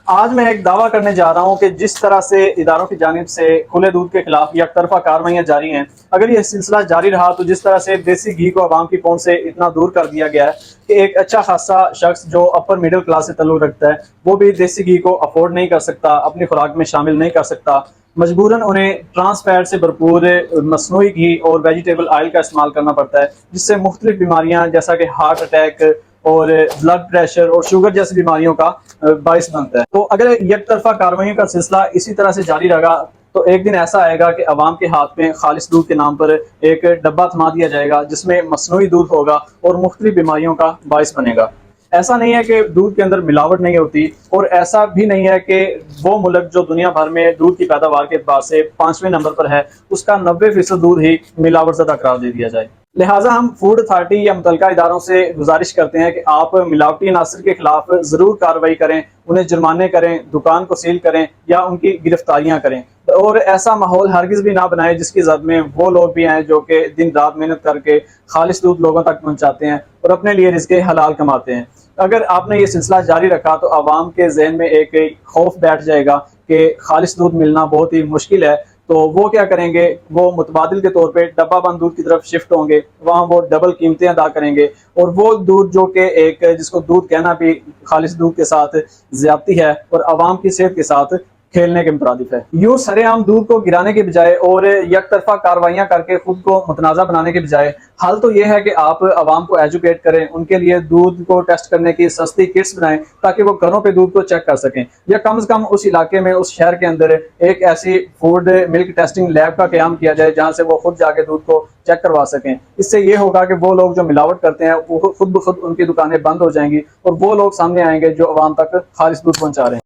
آج میں ایک دعویٰ کرنے جا رہا ہوں کہ جس طرح سے اداروں کی جانب سے کھلے دودھ کے خلاف یک طرفہ کارروائیاں جاری ہیں، اگر یہ سلسلہ جاری رہا تو جس طرح سے دیسی گھی کو عوام کی پہنچ سے اتنا دور کر دیا گیا ہے کہ ایک اچھا خاصا شخص جو اپر میڈل کلاس سے تعلق رکھتا ہے وہ بھی دیسی گھی کو افورڈ نہیں کر سکتا، اپنی خوراک میں شامل نہیں کر سکتا، مجبوراً انہیں ٹرانس فیٹ سے بھرپور مصنوعی گھی اور ویجیٹیبل آئل کا استعمال کرنا پڑتا ہے، جس سے مختلف بیماریاں جیسا کہ ہارٹ اٹیک اور بلڈ پریشر اور شوگر جیسی بیماریوں کا باعث بنتا ہے۔ تو اگر یک طرفہ کارروائیوں کا سلسلہ اسی طرح سے جاری رہا تو ایک دن ایسا آئے گا کہ عوام کے ہاتھ میں خالص دودھ کے نام پر ایک ڈبہ تھما دیا جائے گا جس میں مصنوعی دودھ ہوگا اور مختلف بیماریوں کا باعث بنے گا۔ ایسا نہیں ہے کہ دودھ کے اندر ملاوٹ نہیں ہوتی، اور ایسا بھی نہیں ہے کہ وہ ملک جو دنیا بھر میں دودھ کی پیداوار کے اعتبار سے 5ویں نمبر پر ہے اس کا 90% دودھ ہی ملاوٹ زدہ قرار دے دیا جائے۔ لہٰذا ہم فوڈ اتھارٹی یا متعلقہ اداروں سے گزارش کرتے ہیں کہ آپ ملاوٹی عناصر کے خلاف ضرور کارروائی کریں، انہیں جرمانے کریں، دکان کو سیل کریں یا ان کی گرفتاریاں کریں، اور ایسا ماحول ہرگز بھی نہ بنائیں جس کی زد میں وہ لوگ بھی ہیں جو کہ دن رات محنت کر کے خالص دودھ لوگوں تک پہنچاتے ہیں اور اپنے لیے رزق حلال کماتے ہیں۔ اگر آپ نے یہ سلسلہ جاری رکھا تو عوام کے ذہن میں ایک خوف بیٹھ جائے گا کہ خالص دودھ ملنا بہت ہی مشکل ہے، تو وہ کیا کریں گے، وہ متبادل کے طور پہ ڈبہ بند دودھ کی طرف شفٹ ہوں گے، وہاں وہ ڈبل قیمتیں ادا کریں گے، اور وہ دودھ جو کہ ایک جس کو دودھ کہنا بھی خالص دودھ کے ساتھ زیادتی ہے اور عوام کی صحت کے ساتھ کھیلنے کے مترادف ہے۔ یوں سرے عام دودھ کو گرانے کے بجائے اور یک طرفہ کارروائیاں کر کے خود کو متنازع بنانے کے بجائے حل تو یہ ہے کہ آپ عوام کو ایجوکیٹ کریں، ان کے لیے دودھ کو ٹیسٹ کرنے کی سستی کٹس بنائیں تاکہ وہ گھروں پہ دودھ کو چیک کر سکیں، یا کم از کم اس علاقے میں اس شہر کے اندر ایک ایسی فوڈ ملک ٹیسٹنگ لیب کا قیام کیا جائے جہاں سے وہ خود جا کے دودھ کو چیک کروا سکیں۔ اس سے یہ ہوگا کہ وہ لوگ جو ملاوٹ کرتے ہیں وہ خود بخود ان کی دکانیں بند ہو جائیں گی اور وہ لوگ سامنے آئیں گے جو عوام تک خالص دودھ پہنچا رہے ہیں۔